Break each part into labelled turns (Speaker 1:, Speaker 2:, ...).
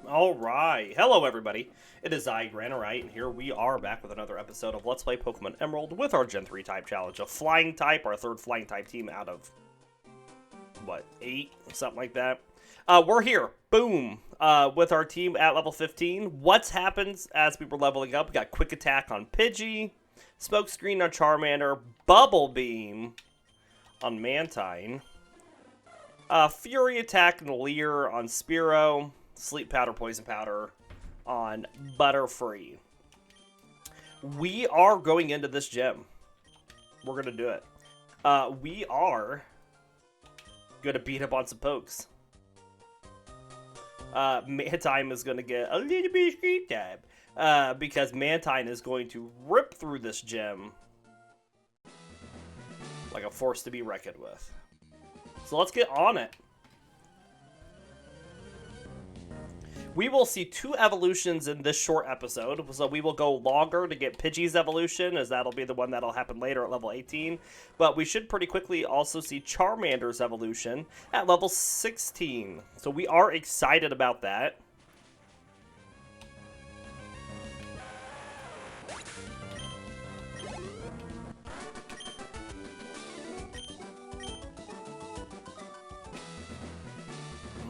Speaker 1: Alright, hello everybody. It is I, Granorite, and here we are back with another episode of Let's Play Pokemon Emerald with our Gen 3 type challenge. A flying type, our third flying type team out of, what, 8? Something like that. We're here, boom, with our team at level 15. What's happens as we were leveling up? We got Quick Attack on Pidgey, Smoke Screen on Charmander, Bubble Beam on Mantine, Fury Attack and Leer on Spearow, Sleep Powder, Poison Powder on Butterfree. We are going into this gym. We're going to do it. We are going to beat up on some pokes. Mantine is going to get a little bit of screen time. Because Mantine is going to rip through this gym like a force to be reckoned with. So let's get on it. We will see 2 evolutions in this short episode, so we will go longer to get Pidgey's evolution, as that'll be the one that'll happen later at level 18. But we should pretty quickly also see Charmander's evolution at level 16. So we are excited about that.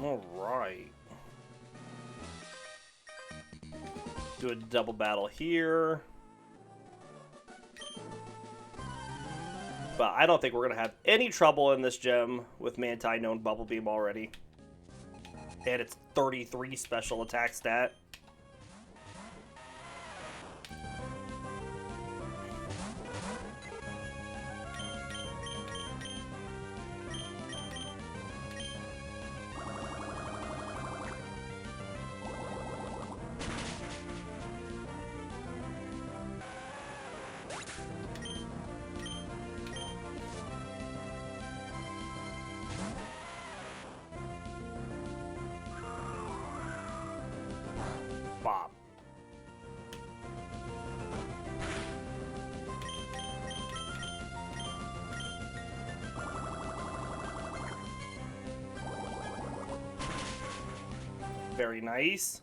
Speaker 1: Alright. Do a double battle here. But I don't think we're going to have any trouble in this gym with Mantine knowing Bubble Beam already. And it's 33 special attack stat. Bob. Very nice.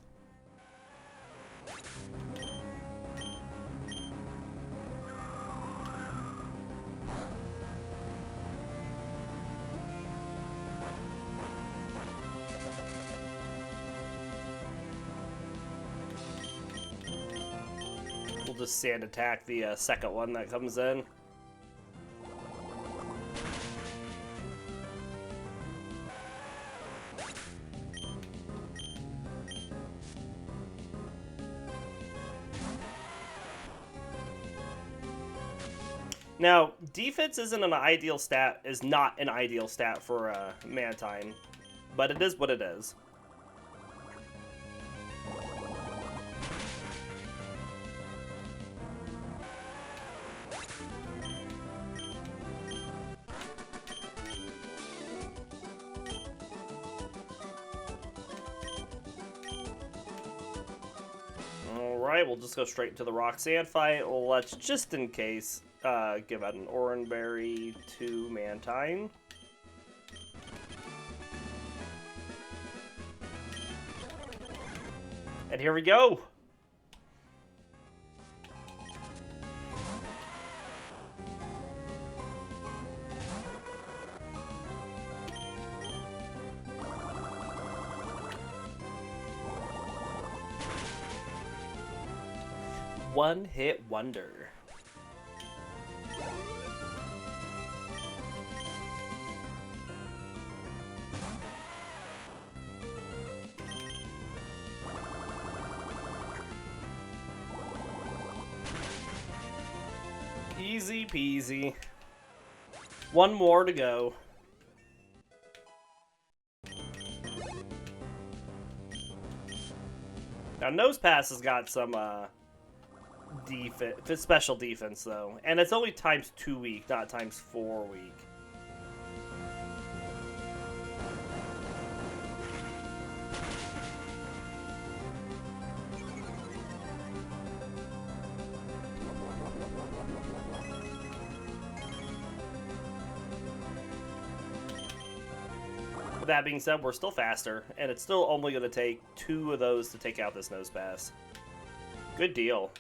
Speaker 1: We'll just sand attack the second one that comes in. Now, defense isn't an ideal stat, is not an ideal stat for Mantine, but it is what it is. Alright, we'll just go straight into the Roxanne fight. Let's, just in case, give out an Oranberry to Mantine. And here we go! One hit wonder. Easy peasy. One more to go. Now Nosepass has got some defense, special defense though, and it's only times 2 weak, not times 4 weak. With that being said, we're still faster, and it's still only going to take 2 of those to take out this Nose Pass. Good deal.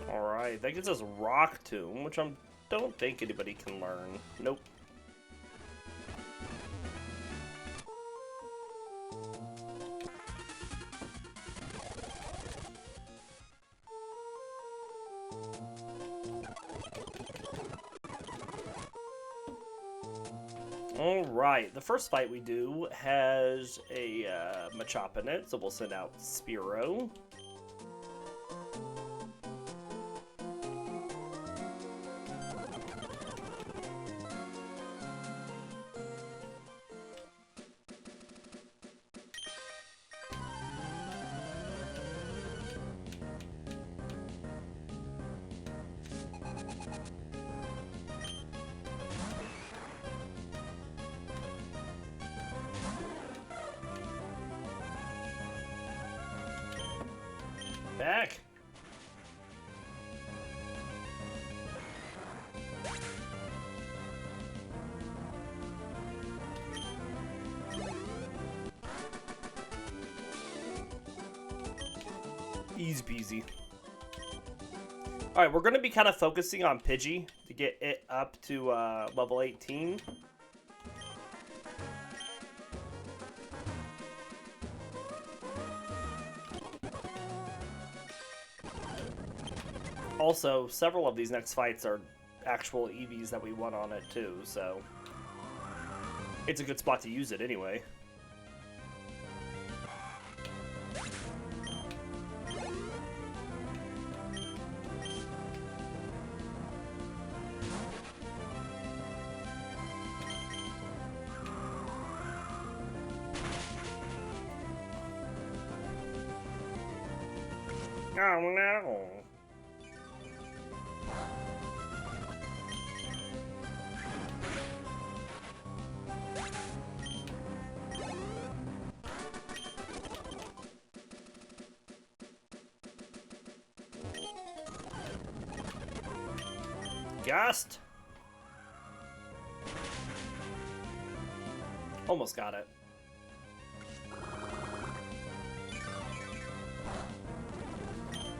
Speaker 1: Alright, that gives us Rock Tomb, which I don't think anybody can learn. Nope. Alright, the first fight we do has a Machop in it, so we'll send out Spearow. Back. Easy peasy. Alright, we're going to be kind of focusing on Pidgey to get it up to level 18. Also, several of these next fights are actual EVs that we won on it too, so it's a good spot to use it anyway. Oh no! Gust! Almost got it.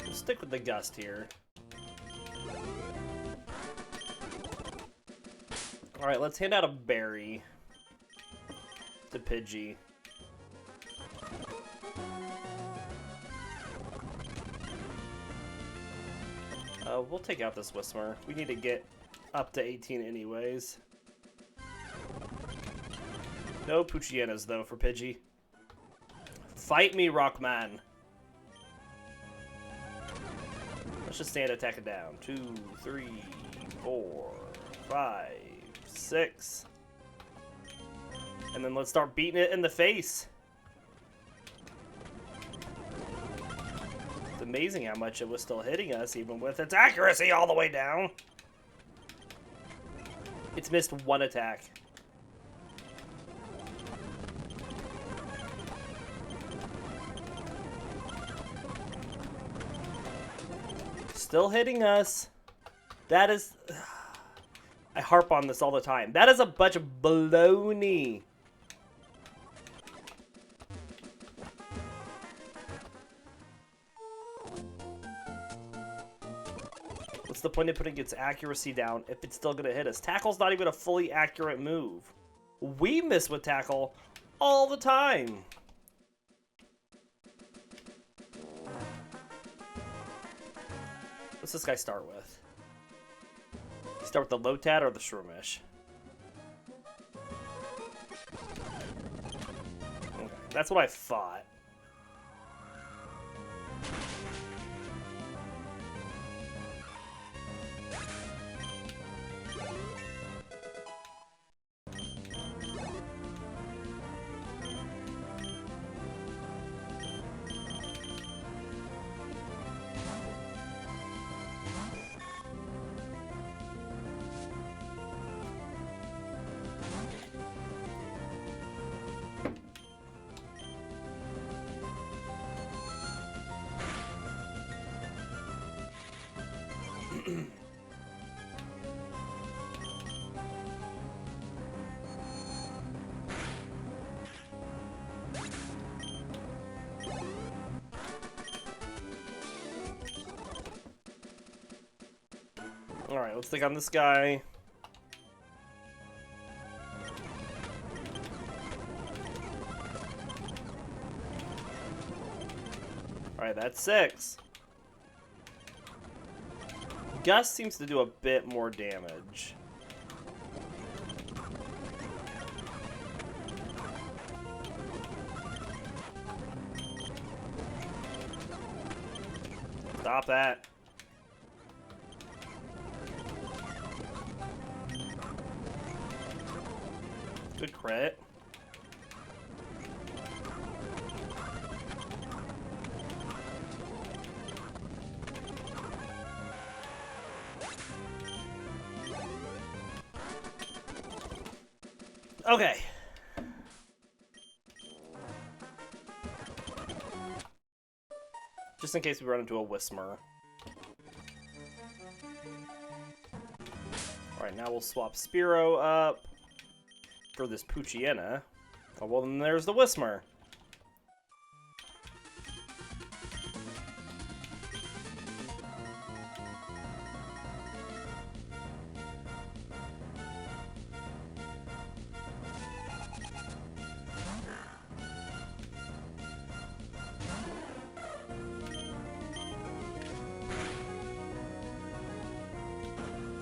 Speaker 1: We'll stick with the Gust here. Alright, let's hand out a berry to Pidgey. We'll take out this Whismur. We need to get up to 18 anyways. No Poochyenas, though, for Pidgey. Fight me, Rockman! Let's just stand attack it down. 2, 3, 4, 5, 6. And then let's start beating it in the face. It's amazing how much it was still hitting us, even with its accuracy all the way down. It's missed 1 attack. Still hitting us. That is... I harp on this all the time. That is a bunch of baloney. What's the point of putting its accuracy down if it's still going to hit us? Tackle's not even a fully accurate move. We miss with Tackle all the time. What's this guy start with? Start with the Lotad or the Shroomish? Okay, that's what I thought. Alright, let's think on this guy. Alright, that's 6. Gus seems to do a bit more damage. Stop that. Good crit. Okay. Just in case we run into a Whismur. Alright, now we'll swap Spearow up for this Poochyena. Oh, well, then there's the Whismur.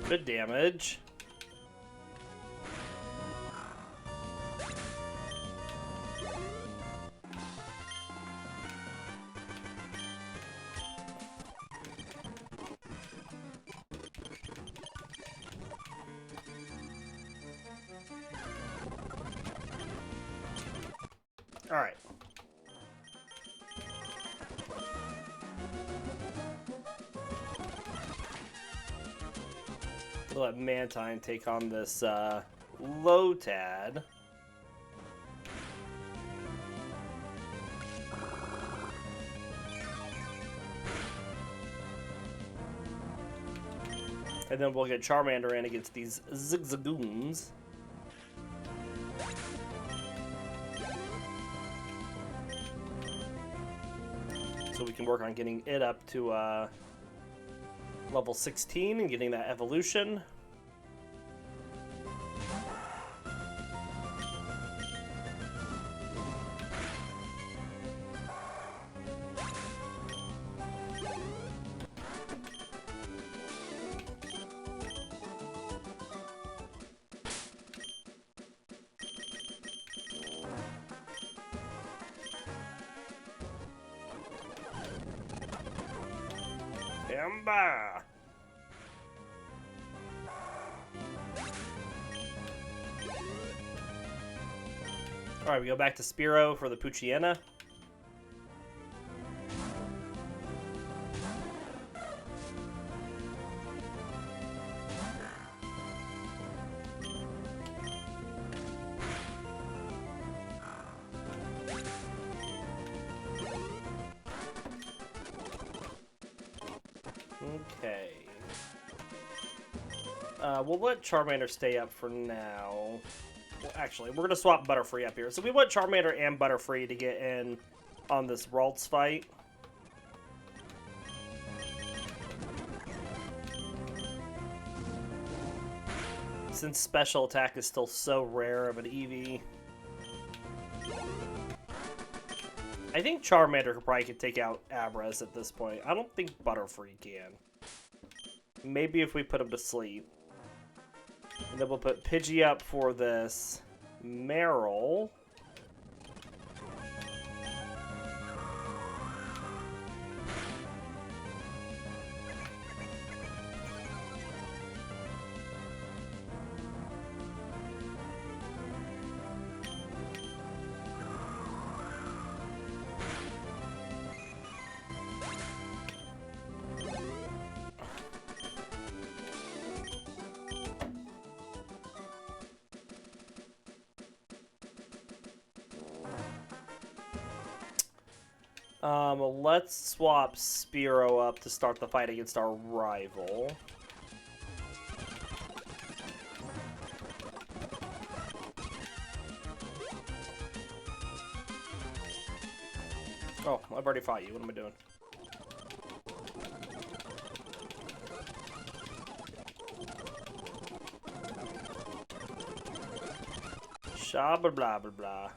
Speaker 1: Good damage. All right. We'll let Mantine take on this Lotad. And then we'll get Charmander in against these Zigzagoons. So we can work on getting it up to level 16 and getting that evolution. Ember. Alright, we go back to Spearow for the Poochyena. Okay. We'll let Charmander stay up for now. Well, actually, we're going to swap Butterfree up here. So we want Charmander and Butterfree to get in on this Ralts fight. Since special attack is still so rare of an EV. I think Charmander probably could take out Abras at this point. I don't think Butterfree can. Maybe if we put him to sleep. And then we'll put Pidgey up for this Meryl. Let's swap Spearow up to start the fight against our rival. Oh, I've already fought you. What am I doing? Sha blah blah blah blah.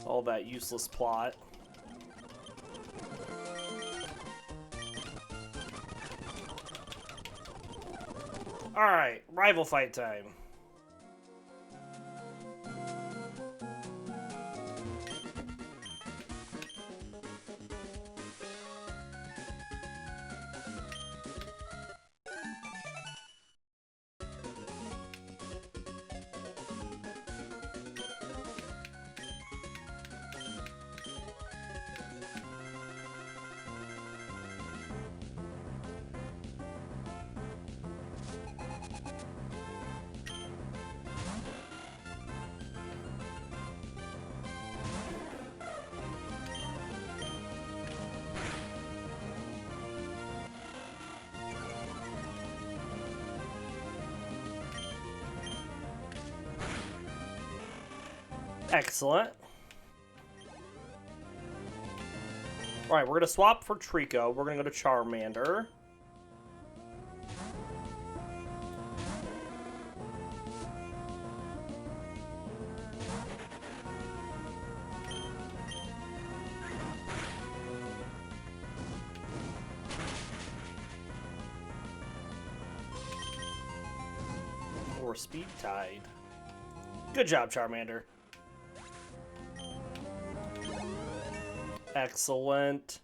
Speaker 1: All that useless plot. Alright, rival fight time. Excellent. Alright, we're going to swap for Trico. We're going to go to Charmander. Or Speed Tide. Good job, Charmander. Excellent.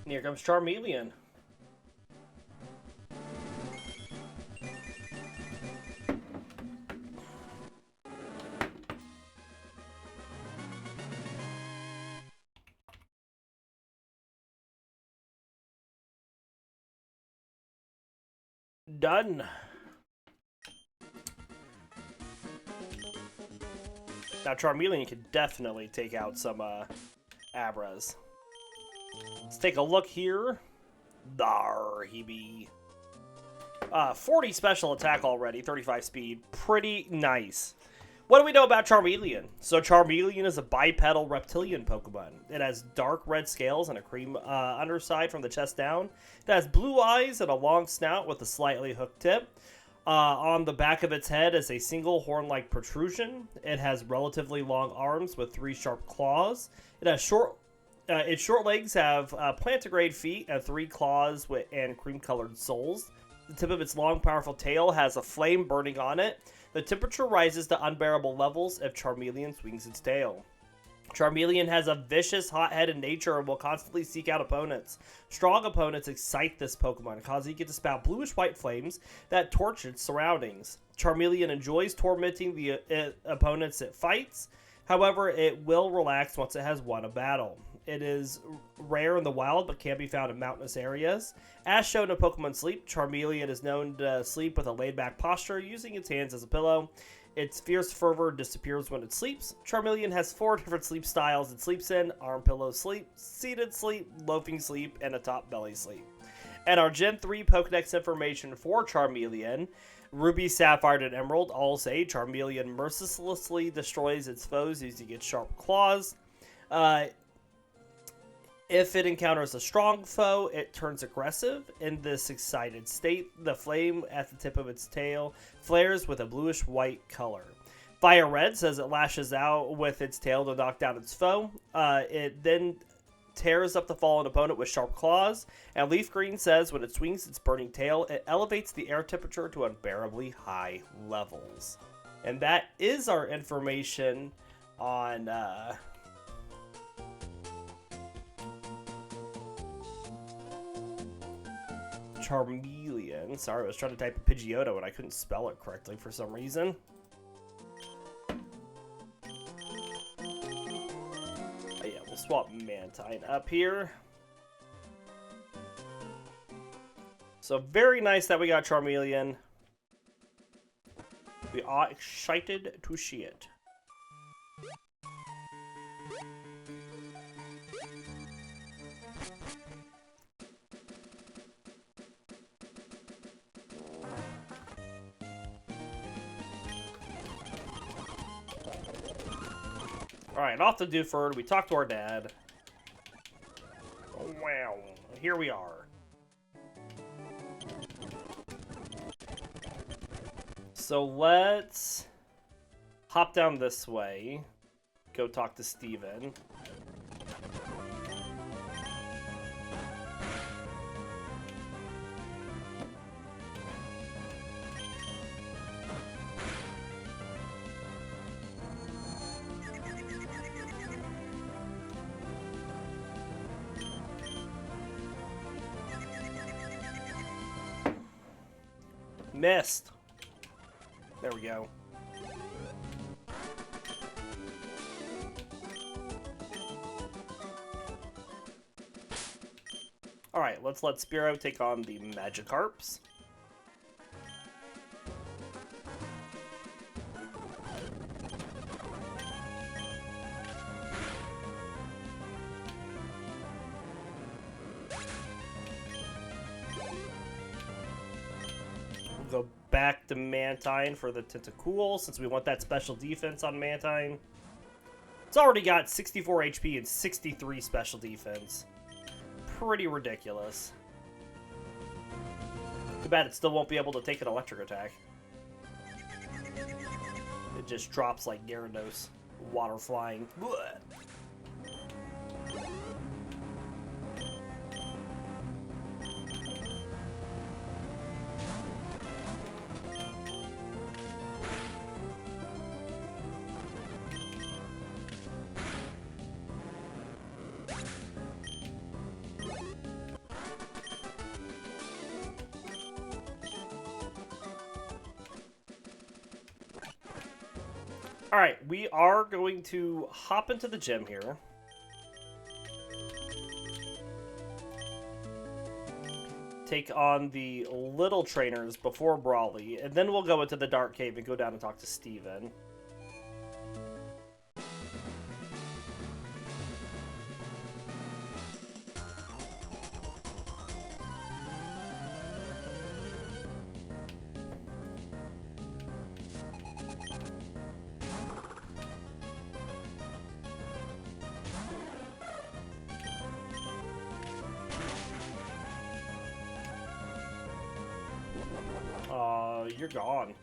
Speaker 1: And here comes Charmeleon. Done. Now Charmeleon can definitely take out some Abras. Let's take a look here. There he be. 40 special attack already, 35 speed. Pretty nice. What do we know about Charmeleon? So Charmeleon is a bipedal reptilian Pokemon. It has dark red scales and a cream underside from the chest down. It has blue eyes and a long snout with a slightly hooked tip. On the back of its head is a single horn-like protrusion. It has relatively long arms with 3 sharp claws. It has its short legs have plantigrade feet and 3 claws and cream-colored soles. The tip of its long, powerful tail has a flame burning on it. The temperature rises to unbearable levels if Charmeleon swings its tail. Charmeleon has a vicious, hot-headed nature and will constantly seek out opponents. Strong opponents excite this Pokemon, causing it to spout bluish-white flames that torch its surroundings. Charmeleon enjoys tormenting the opponents it fights. However, it will relax once it has won a battle. It is rare in the wild, but can be found in mountainous areas. As shown in Pokemon Sleep, Charmeleon is known to sleep with a laid-back posture, using its hands as a pillow. Its fierce fervor disappears when it sleeps. Charmeleon has 4 different sleep styles it sleeps in: arm pillow sleep, seated sleep, loafing sleep, and a top belly sleep. And our Gen 3 Pokedex information for Charmeleon: Ruby, Sapphire, and Emerald all say Charmeleon mercilessly destroys its foes using its sharp claws. If it encounters a strong foe, it turns aggressive. In this excited state, the flame at the tip of its tail flares with a bluish-white color. Fire Red says it lashes out with its tail to knock down its foe. It then tears up the fallen opponent with sharp claws. And Leaf Green says when it swings its burning tail, it elevates the air temperature to unbearably high levels. And that is our information on Charmeleon. Sorry, I was trying to type Pidgeotto and I couldn't spell it correctly for some reason. Yeah, we'll swap Mantine up here. So very nice that we got Charmeleon. We are excited to see it. Alright, off to Dewford. We talked to our dad. Oh, wow. Here we are. So let's hop down this way. Go talk to Steven. Missed. There we go. Alright, let's let Spearow take on the Magikarps. We'll go back to Mantine for the Tentacool, since we want that special defense on Mantine. It's already got 64 HP and 63 special defense. Pretty ridiculous. Too bad it still won't be able to take an electric attack. It just drops like Gyarados. Water flying. Blech. Alright, we are going to hop into the gym here. Take on the little trainers before Brawly, and then we'll go into the Dark Cave and go down and talk to Steven. You're gone.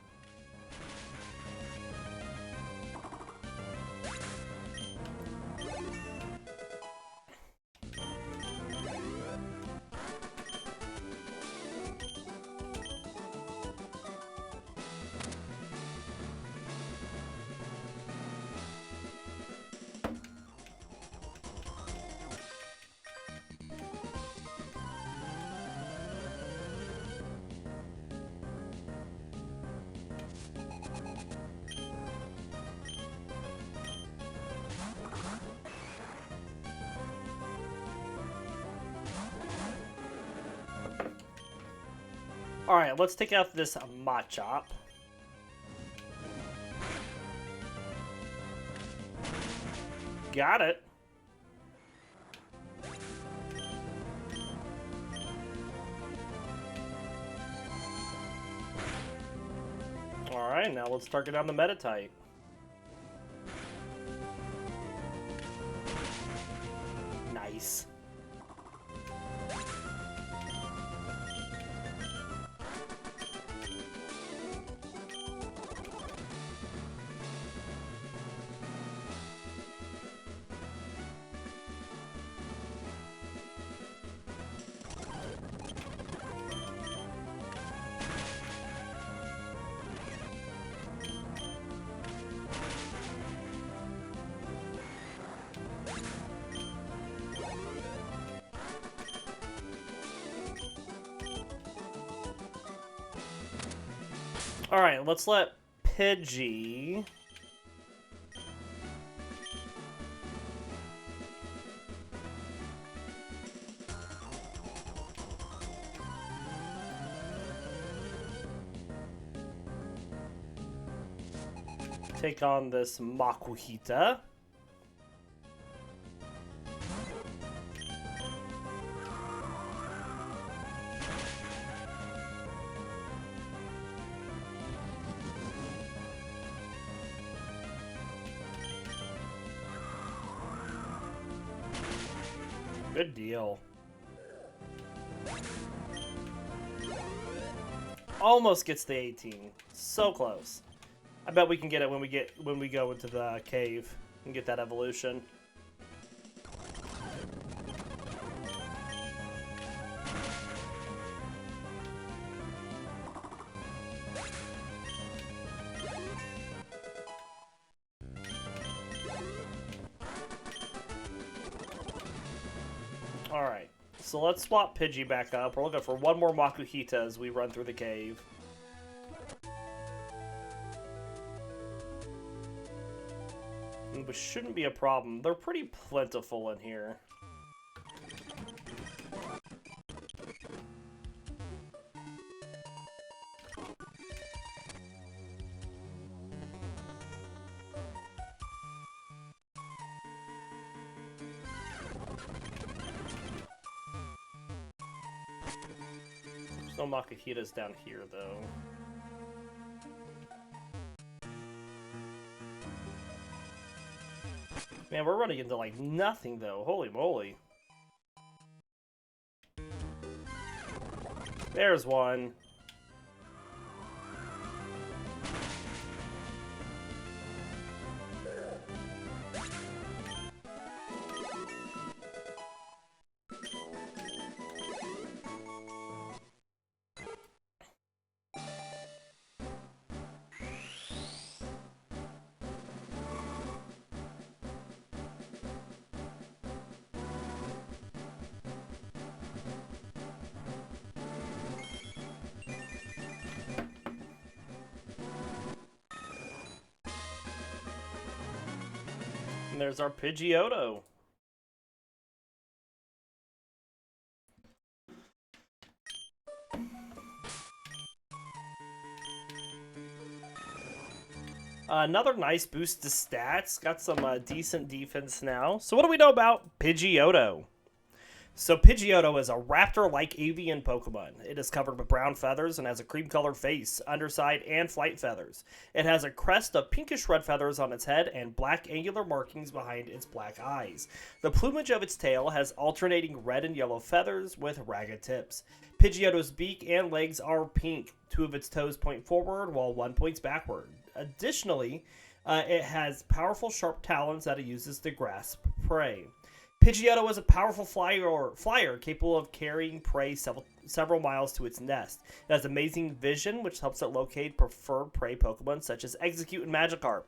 Speaker 1: Alright, let's take out this Machop. Got it. Alright, now let's target down the Meditite. Nice. Alright, let's let Pidgey take on this Makuhita. Good deal. Almost gets the 18. So close. I bet we can get it when we go into the cave and get that evolution. Alright, so let's swap Pidgey back up. We're looking for one more Makuhita as we run through the cave. Which shouldn't be a problem. They're pretty plentiful in here. There's no Makuhitas down here, though. Man, we're running into, like, nothing, though. Holy moly. There's one. And there's our Pidgeotto. Another nice boost to stats. Got some decent defense now. So what do we know about Pidgeotto? So Pidgeotto is a raptor-like avian Pokemon. It is covered with brown feathers and has a cream-colored face, underside, and flight feathers. It has a crest of pinkish red feathers on its head and black angular markings behind its black eyes. The plumage of its tail has alternating red and yellow feathers with ragged tips. Pidgeotto's beak and legs are pink. 2 of its toes point forward while 1 points backward. Additionally, it has powerful sharp talons that it uses to grasp prey. Pidgeotto is a powerful flyer capable of carrying prey several miles to its nest. It has amazing vision, which helps it locate preferred prey Pokemon such as Execute and Magikarp.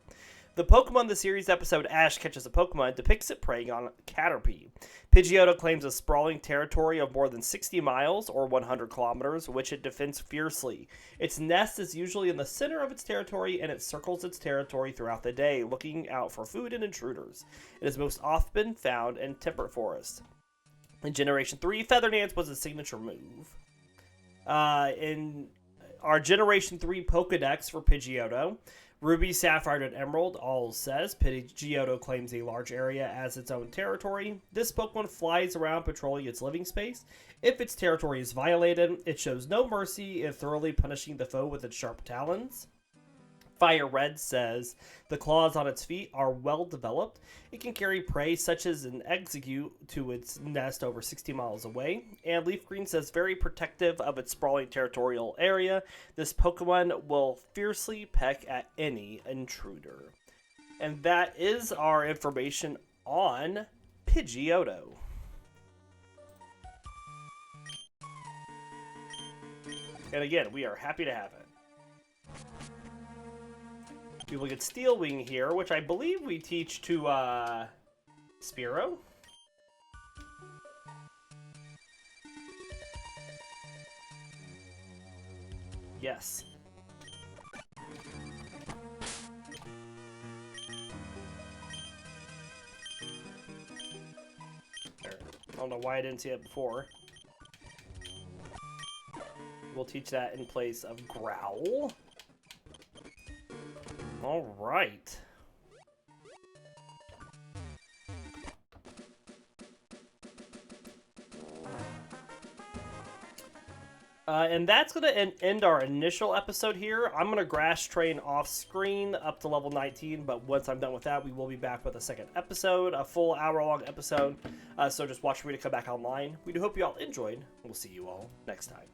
Speaker 1: The Pokemon the series episode Ash Catches a Pokemon depicts it preying on Caterpie. Pidgeotto claims a sprawling territory of more than 60 miles or 100 kilometers, which it defends fiercely. Its nest is usually in the center of its territory, and it circles its territory throughout the day, looking out for food and intruders. It is most often found in temperate forests. In Generation 3, Feather Dance was a signature move. In our Generation 3 Pokedex for Pidgeotto, Ruby, Sapphire, and Emerald all says Pidgeotto claims a large area as its own territory. This Pokemon flies around patrolling its living space. If its territory is violated, it shows no mercy in thoroughly punishing the foe with its sharp talons. Fire Red says the claws on its feet are well developed. It can carry prey such as an Execute to its nest over 60 miles away. And Leaf Green says very protective of its sprawling territorial area. This Pokemon will fiercely peck at any intruder. And that is our information on Pidgeotto. And again, we are happy to have it. We look at Steel Wing here, which I believe we teach to Spearow. Yes. There. I don't know why I didn't see it before. We'll teach that in place of Growl. All right. And that's going to end our initial episode here. I'm going to grass train off screen up to level 19, but once I'm done with that, we will be back with a second episode, a full hour-long episode. So just watch for me to come back online. We do hope you all enjoyed. We'll see you all next time.